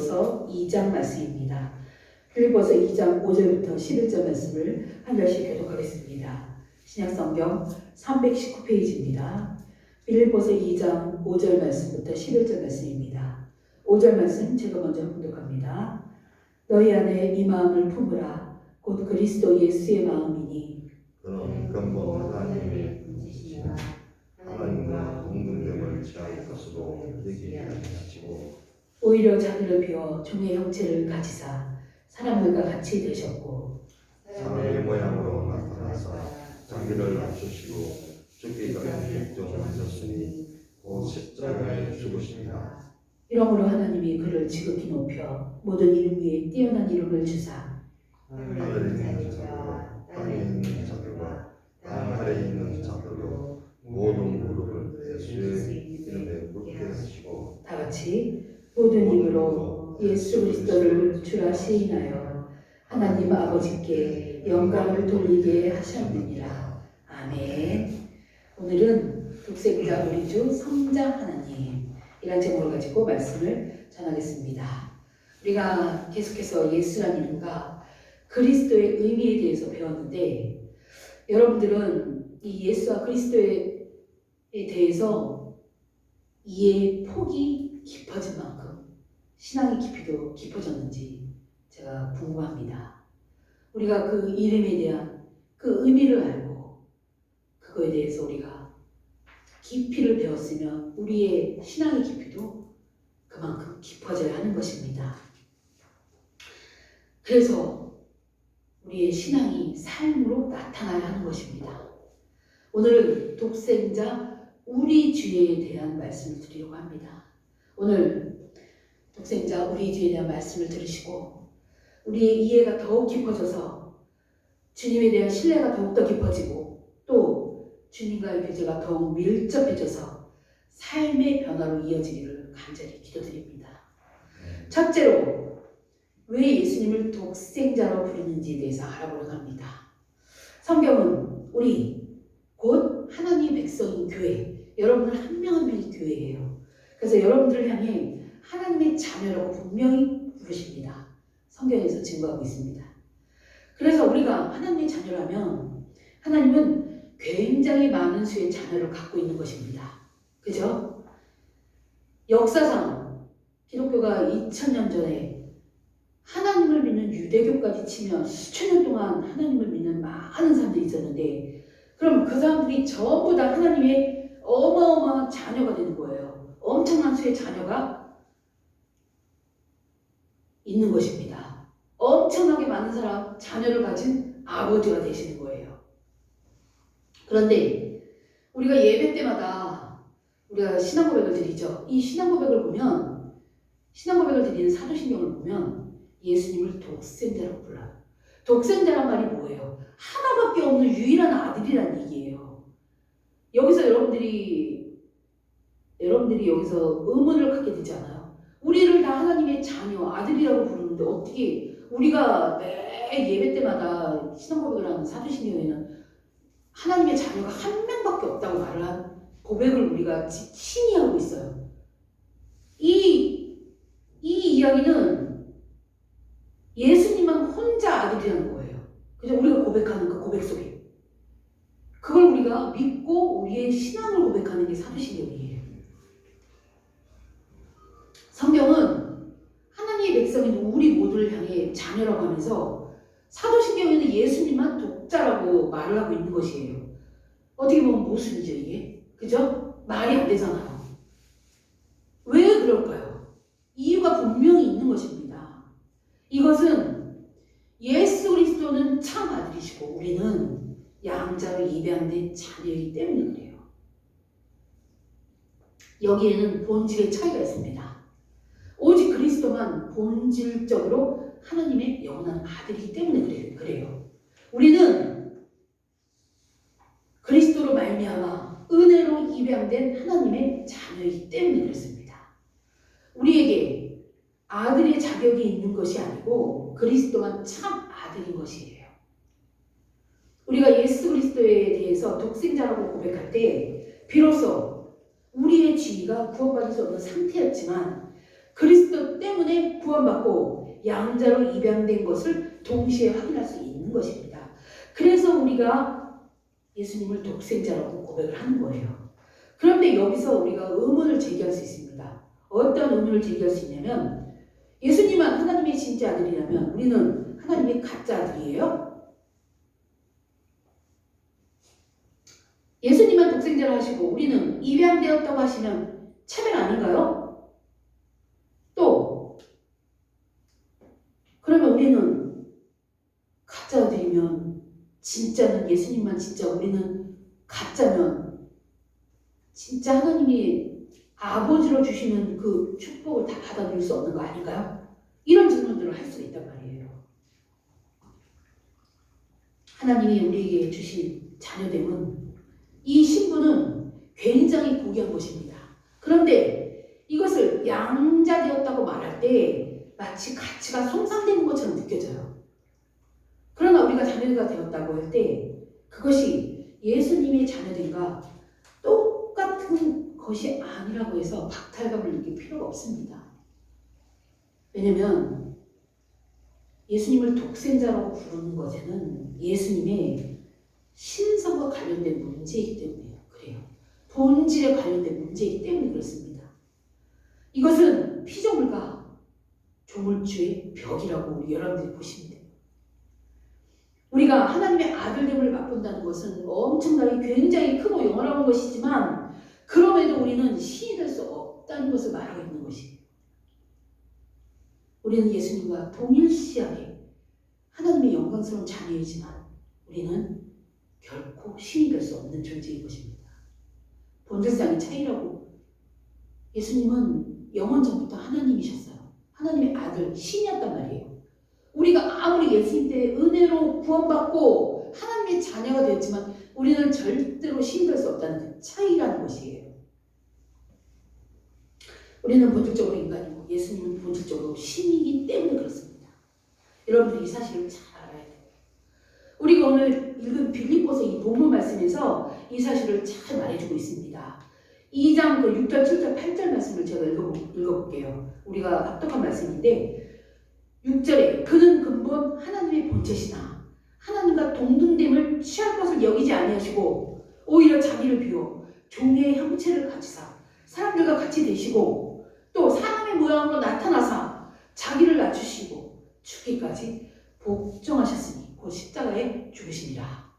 빌립보서 2장 말씀입니다. 빌립보서 2장 5절부터 11절 말씀을 한 절씩 교독하겠습니다. 신약성경 319페이지입니다. 빌립보서 2장 5절 말씀부터 11절 말씀입니다. 5절 말씀 제가 먼저 봉독합니다. 너희 안에 이 마음을 품으라. 곧 그리스도 예수의 마음이니 그런 근본 하나님의 분이시라. 하나님과 동등됨을 취할 것으로 되게 하시고 오히려 자기를 비워 종의 형체를 가지사 사람들과 같이 되셨고 사람의 모양으로 나타나사 자기를 낮추시고 죽기까지 결정하셨으니 곧 십자가에 죽으십니다. 이러므로 하나님이 그를 지극히 높여 모든 이름 위에 뛰어난 이름을 주사 하늘에 있는 자들과 땅에 있는 자들과 땅 아래에 있는 자들로 모든 무릎을 예수의 이름에 꿇게 하시고 다 같이 모든 입으로 예수 그리스도를 주라 시인하여 하나님 아버지께 영광을 돌리게 하셨느니라. 아멘. 오늘은 독생자 우리 주 성자 하나님이란 제목을 가지고 말씀을 전하겠습니다. 우리가 계속해서 예수라는 이름과 그리스도의 의미에 대해서 배웠는데 여러분들은 이 예수와 그리스도에 대해서 이해의 폭이 깊어진 만큼 신앙의 깊이도 깊어졌는지 제가 궁금합니다. 우리가 그 이름에 대한 그 의미를 알고 그거에 대해서 우리가 깊이를 배웠으면 우리의 신앙의 깊이도 그만큼 깊어져야 하는 것입니다. 그래서 우리의 신앙이 삶으로 나타나야 하는 것입니다. 오늘은 독생자 우리 주에 대한 말씀을 드리려고 합니다. 오늘 독생자 우리 주에 대한 말씀을 들으시고 우리의 이해가 더욱 깊어져서 주님에 대한 신뢰가 더욱더 깊어지고 또 주님과의 교제가 더욱 밀접해져서 삶의 변화로 이어지기를 간절히 기도드립니다. 첫째로 왜 예수님을 독생자로 부르는지에 대해서 알아보려고 합니다. 성경은 우리 곧 하나님의 백성인 교회, 여러분은 한 명 한 명이 교회예요. 그래서 여러분들을 향해 하나님의 자녀라고 분명히 부르십니다. 성경에서 증거하고 있습니다. 그래서 우리가 하나님의 자녀라면 하나님은 굉장히 많은 수의 자녀를 갖고 있는 것입니다. 그죠? 역사상 기독교가 2000년 전에 하나님을 믿는 유대교까지 치면 수천 년 동안 하나님을 믿는 많은 사람들이 있었는데 그럼 그 사람들이 전부 다 하나님의 어마어마한 자녀가 되는 거예요. 엄청난 수의 자녀가 있는 것입니다. 엄청나게 많은 사람, 자녀를 가진 아버지가 되시는 거예요. 그런데 우리가 예배 때마다 우리가 신앙 고백을 드리죠. 이 신앙 고백을 보면, 신앙 고백을 드리는 사도신경을 보면 예수님을 독생자라고 불러요. 독생자란 말이 뭐예요? 하나밖에 없는 유일한 아들이라는 얘기예요. 여기서 여러분들이 여기서 의문을 갖게 되지 않아요? 우리를 다 하나님의 자녀, 아들이라고 부르는데 어떻게 우리가 매 예배 때마다 신앙 고백을 하는 사도신경에는 하나님의 자녀가 한 명밖에 없다고 말을 한 고백을 우리가 신이 하고 있어요. 이 이야기는 예수님만 혼자 아들이라는 거예요. 그죠? 우리가 고백하는 그 고백 속에. 그걸 우리가 믿고 우리의 신앙을 고백하는 게 사도신경이에요. 성경은 하나님의 백성인 우리 모두를 향해 자녀라고 하면서 사도신경에는 예수님만 독자라고 말을 하고 있는 것이에요. 어떻게 보면 모순이죠 이게? 그죠? 말이 안 되잖아요. 왜 그럴까요? 이유가 분명히 있는 것입니다. 이것은 예수 그리스도는 참 아들이시고 우리는 양자로 입양된 자녀이기 때문에 그래요. 여기에는 본질의 차이가 있습니다. 오직 그리스도만 본질적으로 하나님의 영원한 아들이기 때문에 그래요. 우리는 그리스도로 말미암아 은혜로 입양된 하나님의 자녀이기 때문에 그렇습니다. 우리에게 아들의 자격이 있는 것이 아니고 그리스도만 참 아들인 것이에요. 우리가 예수 그리스도에 대해서 독생자라고 고백할 때 비로소 우리의 지위가 구원받을 수 없는 상태였지만 그리스도 때문에 구원받고 양자로 입양된 것을 동시에 확인할 수 있는 것입니다. 그래서 우리가 예수님을 독생자라고 고백을 하는 거예요. 그런데 여기서 우리가 의문을 제기할 수 있습니다. 어떤 의문을 제기할 수 있냐면 예수님은 하나님의 진짜 아들이라면 우리는 하나님의 가짜 아들이에요? 예수님은 독생자로 하시고 우리는 입양되었다고 하시면 차별 아닌가요? 또 그러면 우리는 가짜 아들이면 진짜는 예수님만 진짜 우리는 가짜면 진짜 하나님이 아버지로 주시는 그 축복을 다 받아들일 수 없는 거 아닌가요? 이런 질문들을 할 수 있단 말이에요. 하나님이 우리에게 주신 자녀됨은 이 신분은 굉장히 고귀한 것입니다. 그런데 이것을 양자되었다고 말할 때 마치 가치가 손상되는 것처럼 느껴져요. 그러나 우리가 자녀가 되었다고 할 때 그것이 예수님의 자녀됨과 똑같은 것이 아니라고 해서 박탈감을 느낄 필요가 없습니다. 왜냐하면 예수님을 독생자라고 부르는 것에는 예수님의 신성과 관련된 문제이기 때문에요. 그래요. 본질에 관련된 문제이기 때문에 그렇습니다. 이것은 피조물과 조물주의 벽이라고 우리 여러분들이 보시면 돼요. 우리가 하나님의 아들됨을 맛본다는 것은 엄청나게 굉장히 크고 영원한 것이지만 그럼에도 우리는 신이 될 수 없다는 것을 말하고 있는 것이에요. 우리는 예수님과 동일시하게 하나님의 영광스러운 자녀이지만 우리는 결코 신이 될 수 없는 존재인 것입니다. 본질상의 차이라고. 예수님은 영원전부터 하나님이셨어요. 하나님의 아들, 신이었단 말이에요. 우리가 아무리 예수님 때 은혜로 구원받고 하나님의 자녀가 되었지만 우리는 절대로 신이 될 수 없다는 그 차이라는 것이에요. 우리는 본질적으로 인간이고 예수님은 본질적으로 신이기 때문에 그렇습니다. 여러분들 이 사실을 잘 알아야 돼요. 우리가 오늘 읽은 빌립보서 이 본문 말씀에서 이 사실을 잘 말해주고 있습니다. 2장 6절, 7절, 8절 말씀을 제가 읽어볼게요. 우리가 합독한 말씀인데 6절에 그는 근본 하나님의 본체시나 하나님과 동등됨을 취할 것을 여기지 아니하시고 오히려 자기를 비워 종의 형체를 가지사 사람들과 같이 되시고 또 사람의 모양으로 나타나사 자기를 낮추시고 죽기까지 복종하셨으니 곧 십자가에 죽으시니라.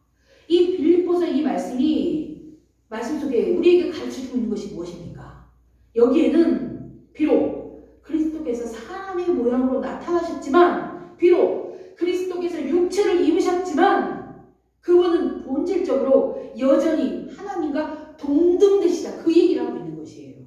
이 빌립보서 이 말씀 속에 우리에게 가르쳐주고 있는 것이 무엇입니까? 여기에는 비록 그리스도께서 사람의 모양으로 나타나셨지만 비록 그리스도께서 육체를 입으셨지만 그분은 본질적으로 여전히 하나님과 동등되시다. 그 얘기를 하고 있는 것이에요.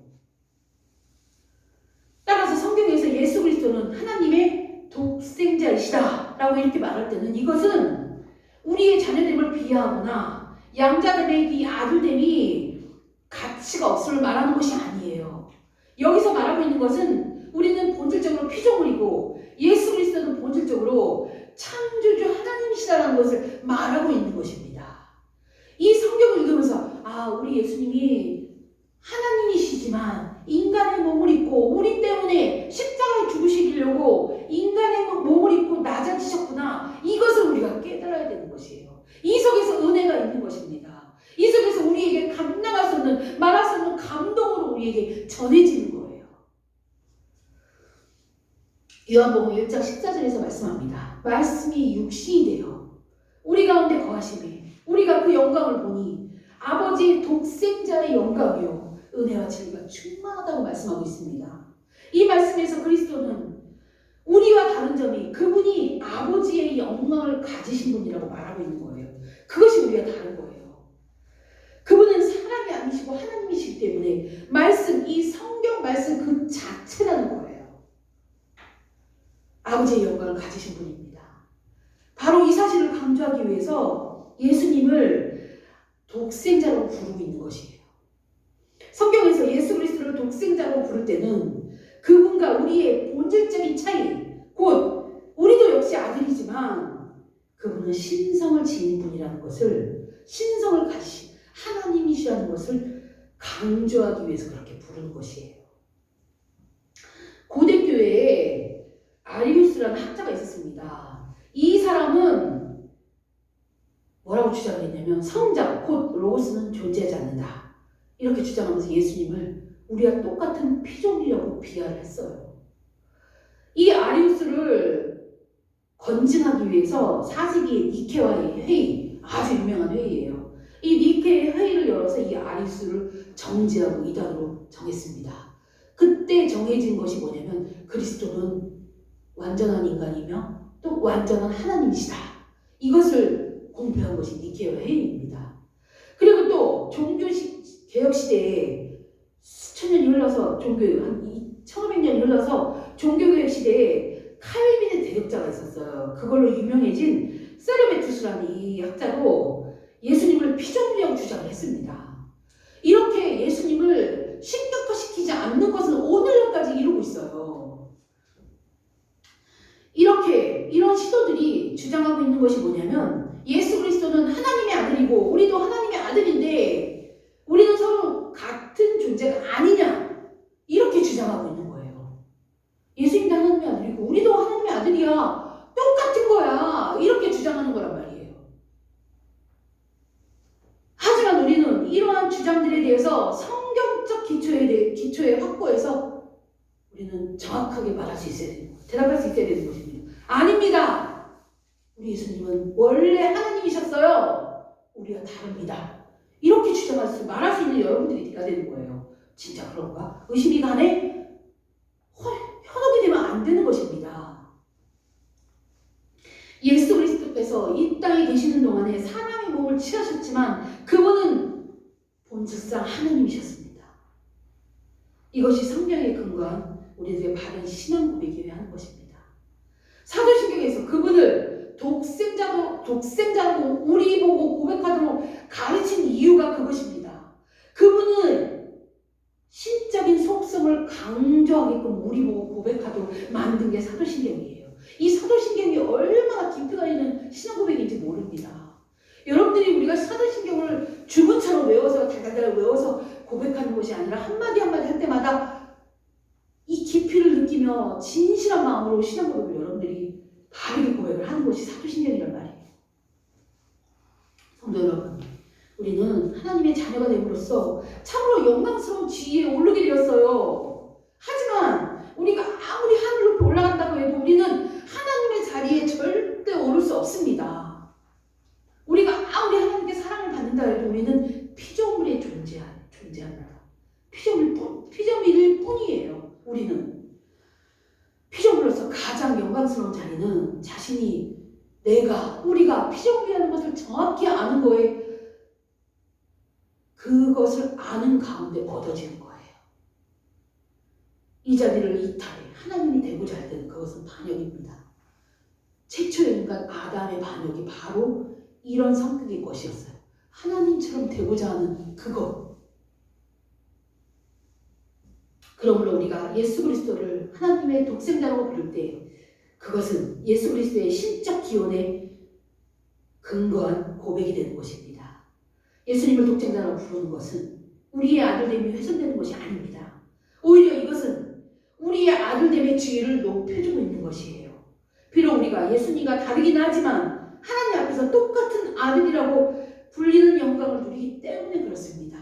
따라서 성경에서 예수 그리스도는 하나님의 독생자이시다 라고 이렇게 말할 때는 이것은 우리의 자녀됨을 비하하거나 양자됨의 이 아들됨이 가치가 없음을 말하는 것이 아니에요. 여기서 말하고 있는 것은 우리는 본질적으로 피조물이고 예수 그리스도는 본질적으로 창조주 하나님이시다라는 것을 말하고 있는 것입니다. 이 성경을 읽으면서 우리 예수님이 하나님이시지만 인간의 몸을 입고 우리 때문에 십자가에 죽으시려고 인간의 몸을 입고 낮아지셨구나. 이것을 우리가 깨달아야 되는 것이에요. 이 속에서 은혜가 있는 것입니다. 이 속에서 우리에게 감당할 수 없는 말할 수 없는 감동으로 우리에게 전해지는 거예요. 요한복음 1장 14절에서 말씀합니다. 말씀이 육신이 되어 우리 가운데 거하시매 우리가 그 영광을 보니 아버지의 독생자의 영광이요 은혜와 진리가 충만하다고 말씀하고 있습니다. 이 말씀에서 그리스도는 우리와 다른 점이 그분이 아버지의 영광을 가지신 분이라고 말하고 있는 거예요. 그것이 우리가 다른 거예요. 그분은 사람이 아니시고 하나님이시기 때문에 이 성경 말씀 그 자체라는 거예요. 아버지의 영광을 가지신 분입니다. 바로 이 사실을 강조하기 위해서 예수님을 독생자로 부르고 있는 것이에요. 성경에서 예수 그리스도를 독생자로 부를 때는 그분과 우리의 본질적인 차이, 곧 우리도 역시 아들이지만 그분은 신성을 지닌 분이라는 것을, 신성을 가지신 하나님이시라는 것을 강조하기 위해서 그렇게 부르는 것이에요. 고대 교회에 아리우스라는 학자가 있었습니다. 이 사람은 뭐라고 주장을 했냐면 성자 곧 로고스는 존재하지 않는다. 이렇게 주장하면서 예수님을 우리와 똑같은 피조물이라고 비하를 했어요. 이 아리우스를 건증하기 위해서 4세기의 니케와의 회의, 아주 유명한 회의예요. 이 니케의 회의를 열어서 이 아리우스를 정죄하고 이단으로 정했습니다. 그때 정해진 것이 뭐냐면 그리스도는 완전한 인간이며 또 완전한 하나님이시다. 이것을 공표한 것이 니케와 회의입니다. 그리고 또 종교식 개혁 시대에 수천 년이 흘러서 한 1500년이 흘러서 종교개혁 시대에 칼빈의 대적자가 있었어요. 그걸로 유명해진 세르베투스라는 이 학자도 예수님을 피조물이라고 주장을 했습니다. 이렇게 예수님을 신격화시키지 않는 것은 오늘날까지 이루고 있어요. 이런 시도들이 주장하고 있는 것이 뭐냐면 예수 그리스도는 하나님의 아들이고 우리도 하나님의 아들인데 우리는 서로 같은 존재가 아니냐 이렇게 주장하고 있는 거예요. 예수님도 하나님의 아들이고 우리도 하나님의 아들이야. 똑같은 거야. 이렇게 주장하는 거란 말이에요. 하지만 우리는 이러한 주장들에 대해서 성경적 기초에 확보해서 우리는 정확하게 말할 수 있어야 되는 거예요. 대답할 수 있어야 되는 것입니다. 아닙니다. 우리 예수님은 원래 하나님이셨어요. 우리가 다릅니다. 이렇게 말할 수 있는 여러분들이 돼야 되는 거예요. 진짜 그런가? 의심이 가네? 현혹이 되면 안 되는 것입니다. 예수 그리스도께서 이 땅에 계시는 동안에 사람의 몸을 취하셨지만 그분은 본질상 하나님이셨습니다. 이것이 성경에 근거한 우리들의 바른 신앙 고백이어야 하는 것입니다. 사도신경에서 그분을 독생자로 우리 보고 고백하도록 가르친 이유가 그것입니다. 그분은 신적인 속성을 강조하게끔 우리 보고 고백하도록 만든 게 사도신경이에요. 이 사도신경이 얼마나 깊이가 있는 신앙 고백인지 모릅니다. 여러분들이 우리가 사도신경을 주문처럼 외워서 달달달 외워서 고백하는 것이 아니라 한마디 한마디 할 때마다 이 깊이를 느끼며 진실한 마음으로 신앙 고백을 여러분들이 바르게 고백을 하는 것이 사도신경이란 말이에요. 성도 여러분, 우리는 하나님의 자녀가 됨으로써 참으로 영광스러운 지위에 오르게 되었어요. 하지만 우리가 아무리 하늘 높이 올라간다고 해도 우리는 하나님의 자리에 절대 오를 수 없습니다. 우리가 아무리 하나님께 사랑을 받는다 해도 우리는 피조물에 존재합니다. 피조물일 뿐이에요. 우리는 피조물로서 가장 영광스러운 자리는 우리가 피조물이라는 것을 정확히 아는 거에 그것을 아는 가운데 얻어지는 거예요. 이 자리를 이탈해 하나님이 되고자 할 때는 그것은 반역입니다. 최초의 인간 아담의 반역이 바로 이런 성격의 것이었어요. 하나님처럼 되고자 하는 그것. 그러므로 우리가 예수 그리스도를 하나님의 독생자라고 부를 때 그것은 예수 그리스도의 신적 기원에 근거한 고백이 되는 것입니다. 예수님을 독생자라고 부르는 것은 우리의 아들됨이 훼손되는 것이 아닙니다. 오히려 이것은 우리의 아들됨의 지위를 높여주고 있는 것이에요. 비록 우리가 예수님과 다르긴 하지만 하나님 앞에서 똑같은 아들이라고 불리는 영광을 누리기 때문에 그렇습니다.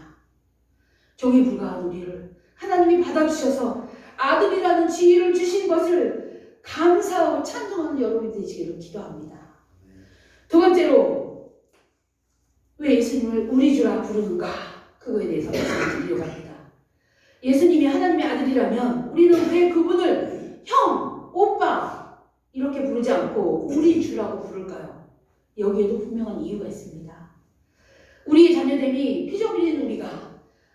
종에 불과한 우리를 하나님이 받아주셔서 아들이라는 지위를 주신 것을 감사하고 찬송하는 여러분이 되시기를 기도합니다. 두 번째로 왜 예수님을 우리 주라 부르는가? 그거에 대해서 말씀을 드리려고 합니다. 예수님이 하나님의 아들이라면 우리는 왜 그분을 형, 오빠 이렇게 부르지 않고 우리 주라고 부를까요? 여기에도 분명한 이유가 있습니다. 우리의 자녀됨이 피조물인 우리가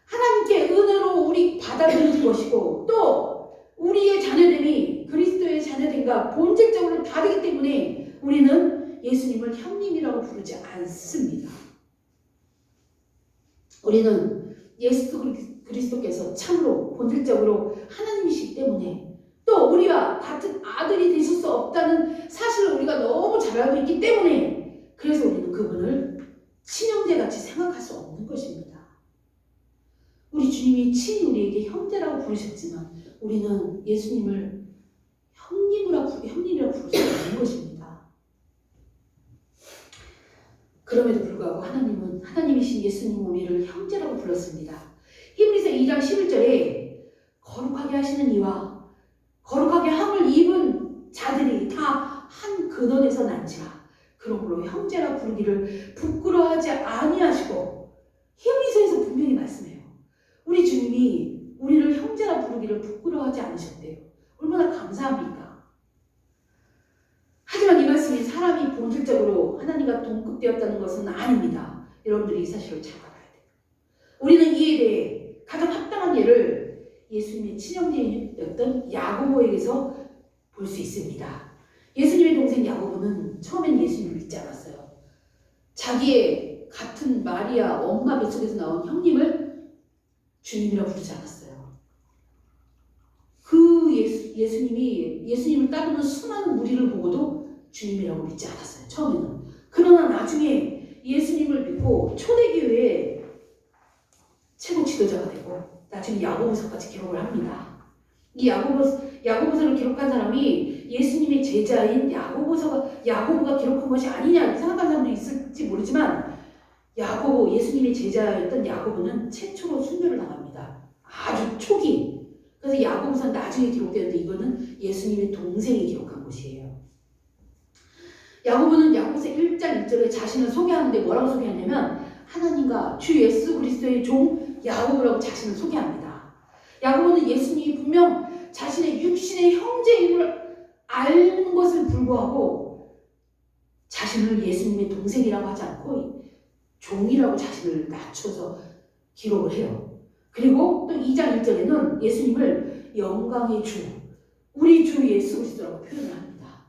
하나님께 은혜로 우리 받아들인 것이고 또 우리의 자녀됨이 그리스도의 자녀됨과 본질적으로 다르기 때문에 우리는 예수님을 형님이라고 부르지 않습니다. 우리는 예수 그리스도께서 참으로 본질적으로 하나님이시기 때문에 또 우리와 같은 아들이 되실 수 없다는 사실을 우리가 너무 잘 알고 있기 때문에 그래서 우리는 그분을 친형제같이 생각할 수 없는 것입니다. 우리 주님 주님이 친히 우리에게 형제라고 부르셨지만 우리는 예수님을 형님이라고 부를 수 없는 것입니다. 그럼에도 불구하고 하나님이신 예수님은 우리를 형제라고 불렀습니다. 히브리서 2장 11절에 거룩하게 하시는 이와 거룩하게 함을 입은 자들이 다 한 근원에서 난지라. 그러므로 형제라 부르기를 부끄러워하지 아니하시고, 히브리서에서 분명히 말씀해요. 우리 주님이 우리를 형제라 부르기를 부끄러워하지 않으셨대요. 얼마나 감사합니까? 하지만 이 말씀이 사람이 본질적으로 하나님과 동급되었다는 것은 아닙니다. 여러분들이 이 사실을 잘 알아야 돼요. 우리는 이에 대해 가장 합당한 예를 예수님의 친형제였던 야고보에게서 볼 수 있습니다. 예수님의 동생 야고보는 처음엔 예수님을 믿지 않았어요. 자기의 같은 마리아 엄마 뱃속에서 나온 형님을 주님이라고 부르지 않았어요. 그 예수님을 따르는 수많은 무리를 보고도 주님이라고 믿지 않았어요. 처음에는. 그러나 나중에 예수님을 믿고 초대교회의 최고 지도자가 되고 나중에 야고보서까지 기록을 합니다. 이 야고보서를 기록한 사람이 예수님의 제자인 야고보가 기록한 것이 아니냐 생각하는 사람도 있을지 모르지만 예수님의 제자였던 야고보는 최초로 순교를 당합니다. 아주 초기. 그래서 야고보서는 나중에 기록되는데 이거는 예수님의 동생이 기록한 것이에요. 야고보는 야고보서 1장 1절에 자신을 소개하는데 뭐라고 소개하냐면 하나님과 주 예수 그리스도의 종 야고보라고 자신을 소개합니다. 야고보는 예수님이 분명 자신의 육신의 형제임을 아는 것을 불구하고 자신을 예수님의 동생이라고 하지 않고 종이라고 자신을 낮춰서 기록을 해요. 그리고 또 2장 1절에는 예수님을 영광의 주, 우리 주 예수 그리스도라고 표현을 합니다.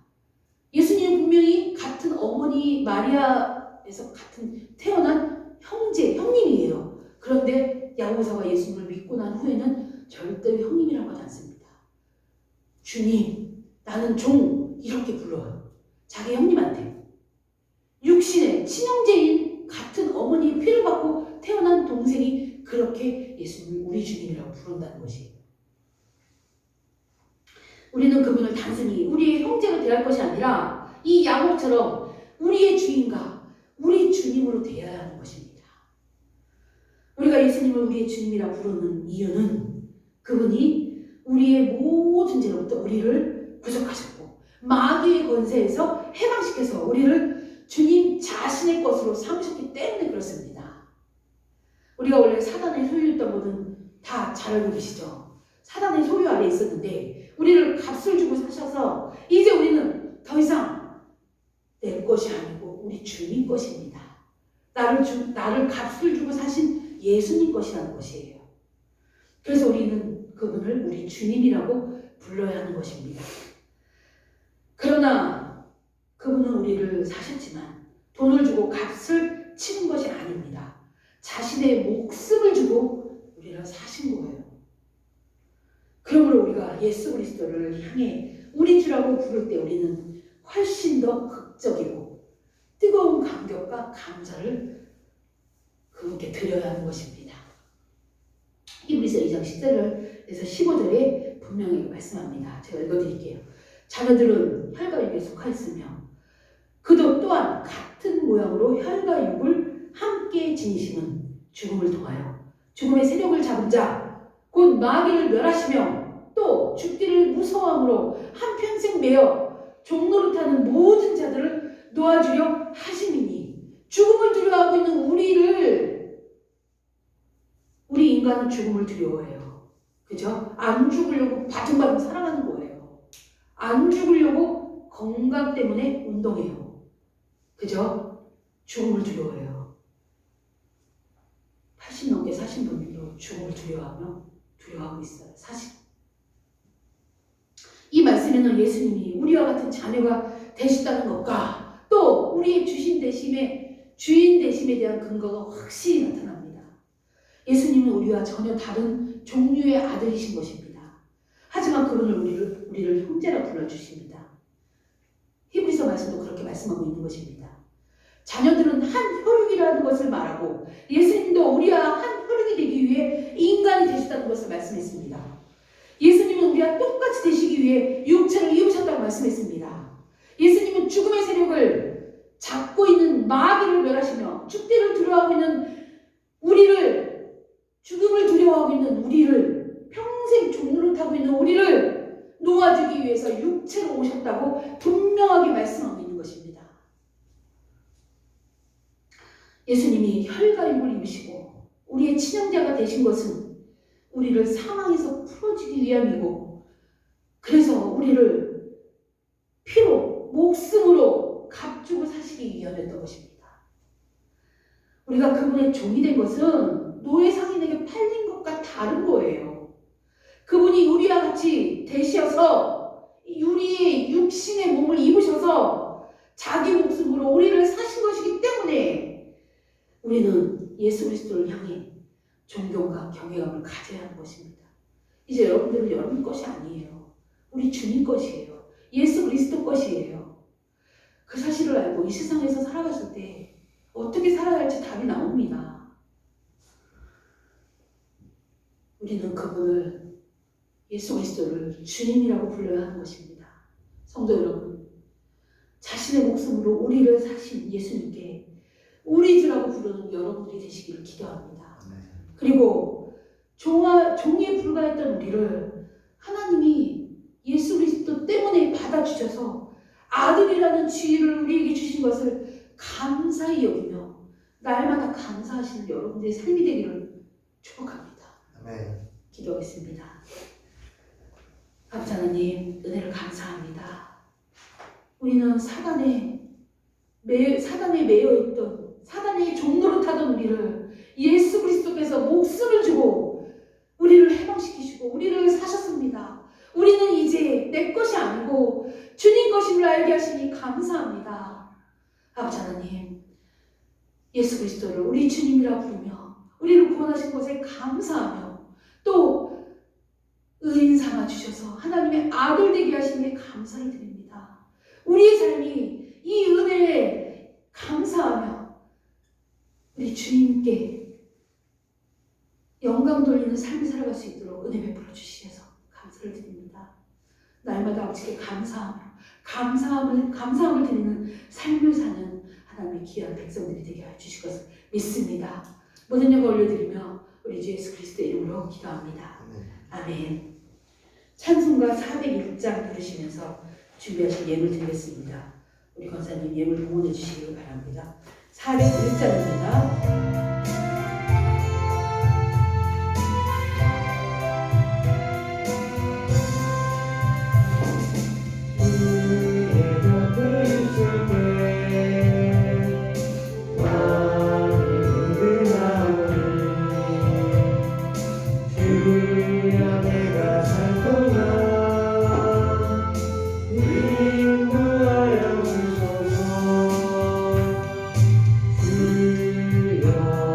예수님은 분명히 같은 어머니 마리아에서 같은 태어난 형님이에요. 그런데 야고보서가 예수님을 믿고 난 후에는 절대로 형님이라고 하지 않습니다. 주님, 나는 종 이렇게 불러요. 자기 형님한테. 육신의 친형제인 같은 어머니의 피를 받고 태어난 동생이 그렇게 예수님을 우리 주님이라고 부른다는 것이에요. 우리는 그분을 단순히 우리의 형제로 대할 것이 아니라 이 야고보처럼 우리의 주인과 우리 주님으로 대해야 하는 것입니다. 우리가 예수님을 우리의 주님이라 부르는 이유는 그분이 우리의 모든 죄로부터 우리를 구속하셨고 마귀의 권세에서 해방시켜서 우리를 주님 자신의 것으로 삼으셨기 때문에 그렇습니다. 우리가 원래 사단의 소유였던 것은 다 잘 알고 계시죠? 사단의 소유 아래 있었는데 우리를 값을 주고 사셔서 이제 우리는 더 이상 내 것이 아니고 우리 주님 것입니다. 나를 값을 주고 사신 예수님 것이라는 것이에요. 그래서 우리는 그분을 우리 주님이라고 불러야 하는 것입니다. 그러나 그분은 우리를 사셨지만 돈을 주고 값을 치는 것이 아닙니다. 자신의 목숨을 주고 우리를 사신 거예요. 그러므로 우리가 예수 그리스도를 향해 우리 주라고 부를 때 우리는 훨씬 더 극적이고 뜨거운 감격과 감사를 그분께 드려야 하는 것입니다. 히브리서 2장 10절에서 15절에 분명히 말씀합니다. 제가 읽어드릴게요. 자녀들은 혈과 육에 속하였으며 그도 또한 같은 모양으로 혈과 육을 함께 지니심은 죽음을 통하여 죽음의 세력을 잡은 자 곧 마귀를 멸하시며 또 죽기를 무서워함으로 한평생 매여 종노릇하는 모든 자들을 놓아주려 하심이니 죽음을 두려워하고 있는 우리 인간은 죽음을 두려워해요. 그죠? 안 죽으려고 바둥바둥 살아가는 거예요. 안 죽으려고 건강 때문에 운동해요. 그죠? 죽음을 두려워해요. 80 넘게 사신 분들도 죽음을 두려워하고 있어요. 사실. 이 말씀에는 예수님이 우리와 같은 자녀가 되셨다는 것과 또 우리의 주인 되심에 대한 근거가 확실히 나타납니다. 예수님은 우리와 전혀 다른 종류의 아들이신 것입니다. 하지만 그분은 우리를 형제라 불러주십니다. 히브리서 말씀도 그렇게 말씀하고 있는 것입니다. 자녀들은 한 혈육이라는 것을 말하고 예수님도 우리와 한 혈육이 되기 위해 인간이 되셨다는 것을 말씀했습니다. 예수님은 우리와 똑같이 되시기 위해 육체를 입으셨다고 말씀했습니다. 예수님은 죽음의 세력을 잡고 있는 마귀를 멸하시며 죽기를 두려워하고 있는 우리를, 죽음을 두려워하고 있는 우리를, 평생 종노릇하고 있는 우리를 놓아주기 위해서 육체로 오셨다고 분명하게 말씀하고 있는 것입니다. 예수님이 혈가육을 입으시고 우리의 친형제가 되신 것은 우리를 사망에서 풀어주기 위함이고, 그래서 우리를 피로, 목숨으로 값주고 사시기 위함이었던 것입니다. 우리가 그분의 종이 된 것은 노예 상인에게 팔린 것과 다른 거예요. 그분이 우리와 같이 되셔서 우리의 육신의 몸을 입으셔서 자기 목숨으로 우리를 사신 것이기 때문에 우리는 예수 그리스도를 향해 존경과 경외감을 가져야 하는 것입니다. 이제 여러분들은 여러분 것이 아니에요. 우리 주님 것이에요. 예수 그리스도 것이에요. 그 사실을 알고 이 세상에서 살아갔을 때 어떻게 살아야 할지 답이 나옵니다. 우리는 그분을, 예수 그리스도를 주님이라고 불러야 하는 것입니다. 성도 여러분, 자신의 목숨으로 우리를 사신 예수님께 우리 주라고 부르는 여러분들이 되시기를 기도합니다. 그리고 종에 불과했던 우리를 하나님이 예수 그리스도 때문에 받아주셔서 아들이라는 지위를 우리에게 주신 것을 감사히 여기며 날마다 감사하시는 여러분들의 삶이 되기를 축복합니다. 기도하겠습니다. 아버지 하나님, 은혜를 감사합니다. 우리는 사단에 매여있던, 사단의 종노릇하던 우리를 예수 그리스도께서 목숨을 주고 우리를 해방시키시고 우리를 사셨습니다. 우리는 이제 내 것이 아니고 주님 것임을 알게 하시니 감사합니다. 아버지 하나님, 예수 그리스도를 우리 주님이라 부르며 우리를 구원하신 것에 감사하며 또 의인 삼아 주셔서 하나님의 아들 되게 하시니 감사를 드립니다. 우리의 삶이 이 은혜에 감사하며 우리 주님께 영광 돌리는 삶을 살아갈 수 있도록 은혜 베풀어 주시셔서 감사를 드립니다. 날마다 아버지께 감사함을 드리는 삶을 사는 하나님의 귀한 백성들이 되게 해주실 것을 믿습니다. 모든 영광 올려드리며 우리 주 예수 그리스도의 이름으로 기도합니다. 아멘. 찬송가 401장 부르시면서 준비하신 예물 드리겠습니다. 우리 권사님 예물 봉헌해 주시기를 바랍니다. 401장입니다. 주여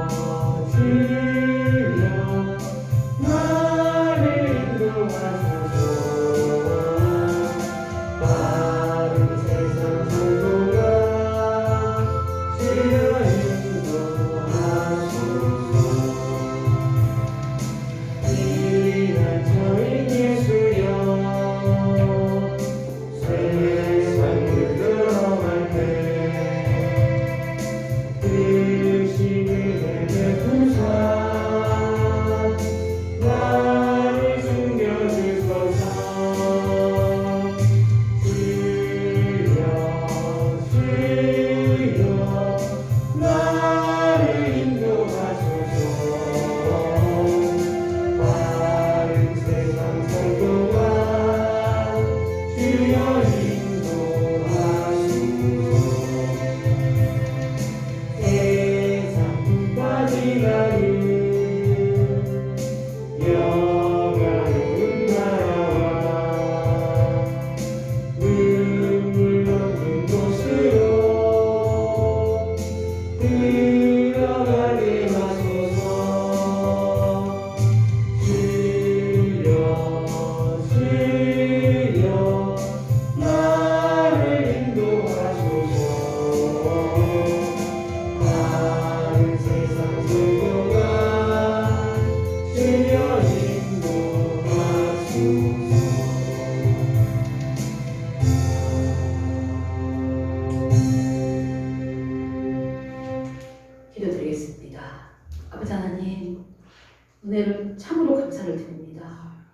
은혜를 참으로 감사를 드립니다.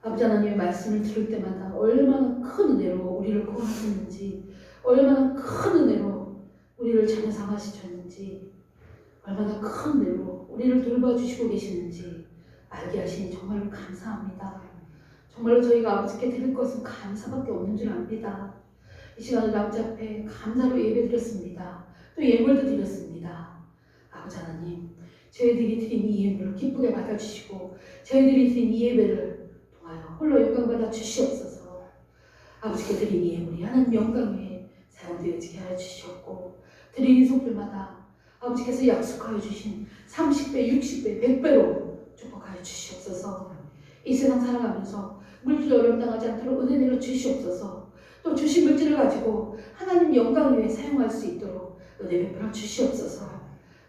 아버지 하나님의 말씀을 들을 때마다 얼마나 큰 은혜로 우리를 구원하셨는지, 얼마나 큰 은혜로 우리를 자녀 삼으셨는지, 얼마나 큰 은혜로 우리를 돌봐주시고 계시는지 알게 하시니 정말로 감사합니다. 정말로 저희가 아버지께 드릴 것은 감사밖에 없는 줄 압니다. 이 시간을 아버지 앞에 감사로 예배드렸습니다. 또 예물도 드렸습니다. 아버지 하나님, 저희들이 드린 이 예물을 기쁘게 받아주시고 저희들이 드린 이 예배를 통하여 홀로 영광받아 주시옵소서. 아버지께 드린 이 예물이 하나님 영광 위에 사용되어지게 하여 주시옵고, 드린 속들마다 아버지께서 약속하여 주신 30배, 60배, 100배로 축복하여 주시옵소서. 이 세상 살아가면서 물질 어려움 당하지 않도록 은혜 내려 주시옵소서. 또 주신 물질을 가지고 하나님 영광 위에 사용할 수 있도록 은혜 베풀어 주시옵소서.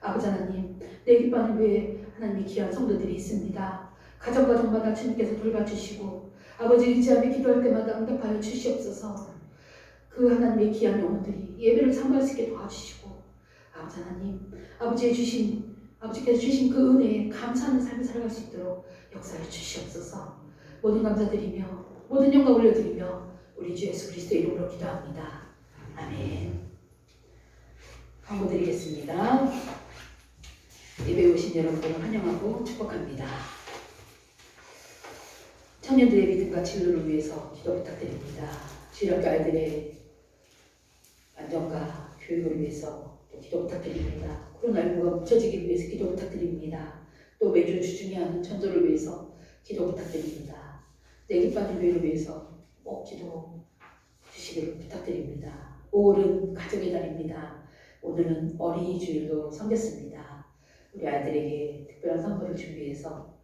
아버지 하나님, 내 깃바늘 위에 하나님의 귀한 성도들이 있습니다. 가정과 동마다 주님께서 돌봐주시고 아버지 의지하며 기도할 때마다 응답하여 주시옵소서. 그 하나님의 귀한 영혼들이 예배를 참여할 수 있게 도와주시고, 아버지 하나님, 아버지께서 주신 그 은혜에 감사하는 삶을 살아갈 수 있도록 역사해 주시옵소서. 모든 감사드리며 모든 영광 올려드리며 우리 주 예수 그리스도의 이름으로 기도합니다. 아멘. 광고드리겠습니다. 예배 오신 여러분들을 환영하고 축복합니다. 청년들의 믿음과 진로를 위해서 기도 부탁드립니다. 주일학교 아이들의 안전과 교육을 위해서 또 기도 부탁드립니다. 코로나19가 묻혀지기 위해서 기도 부탁드립니다. 또 매주 주중에 하는 전도를 위해서 기도 부탁드립니다. 내 깃바늘 교회를 위해서 꼭 기도 주시기를 부탁드립니다. 5월은 가정의 달입니다. 오늘은 어린이 주일로 섬겼습니다. 우리 아이들에게 특별한 선물을 준비해서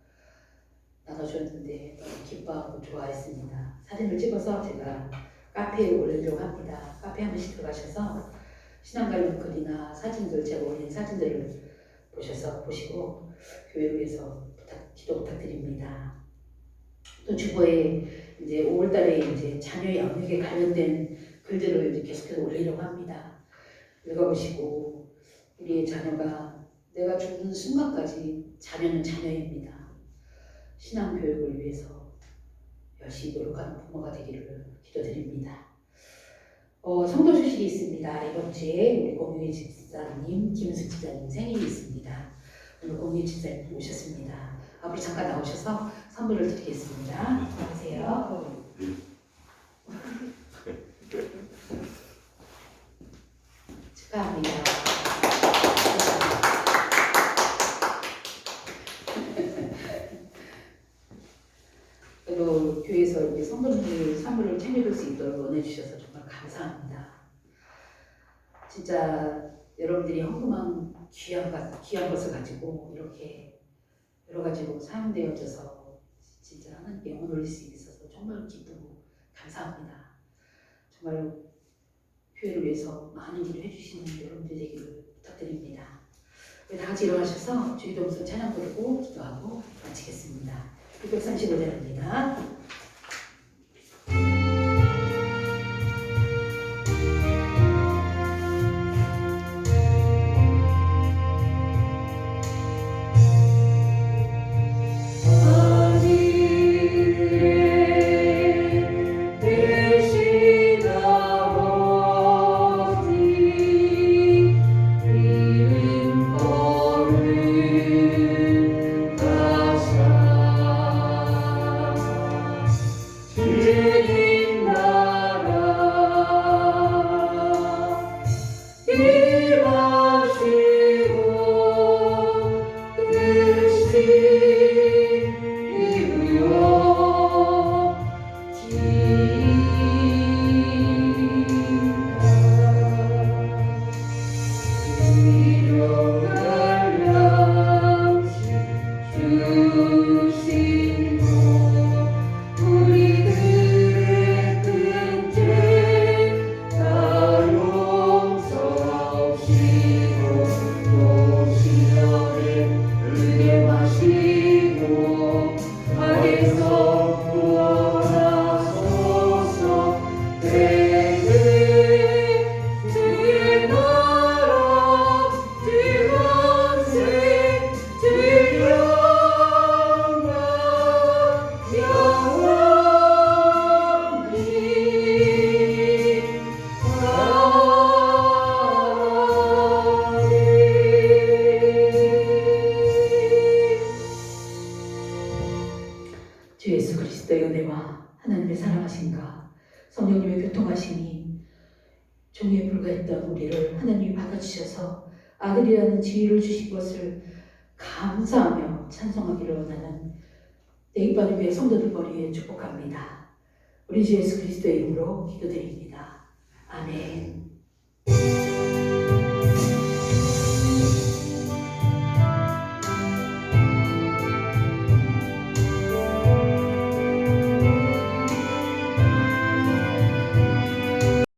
나눠주었는데 너무 기뻐하고 좋아했습니다. 사진을 찍어서 제가 카페에 올리려고 합니다. 카페 한 번씩 들어가셔서 신앙 관련 글이나 사진들, 제가 올린 사진들을 보시고 교회를 위해서 기도 부탁드립니다. 또 주보에 이제 5월달에 이제 자녀 양육에 관련된 글들을 이제 계속해서 올리려고 합니다. 읽어보시고 우리의 자녀가 내가 죽는 순간까지 자녀는 자녀입니다. 신앙 교육을 위해서 열심히 노력하는 부모가 되기를 기도드립니다. 성도 소식이 있습니다. 이번 주에 우리 공유의 집사님, 김은숙 집사님 생일이 있습니다. 오늘 공유의 집사님 오셨습니다. 앞으로 잠깐 나오셔서 선물을 드리겠습니다. 나오세요. 축하합니다. 그리고 교회에서 이렇게 성도님들 선물을 챙겨줄 수 있도록 은혜 주셔서 정말 감사합니다. 진짜 여러분들이 헌금한 귀한 것을 가지고 이렇게 여러 가지로 사용되어져서 진짜 하나님께 영혼 올릴 수 있어서 정말 기쁘고 감사합니다. 정말 교회를 위해서 많은 일을 해주시는 여러분들 되기를 부탁드립니다. 우리 다 같이 일어나셔서 주기도문서 찬양 부르고 기도하고 마치겠습니다. 635절입니다. 은혜와 하나님의 사랑하심과 성령님의 교통하심이 종에 불과했던 우리를 하나님이 받아주셔서 아들이라는 지위를 주신 것을 감사하며 찬송하기를 원하는 내입반을 위해 성도들 머리에 축복합니다. 우리 주 예수 그리스도의 이름으로 기도드립니다. 아멘.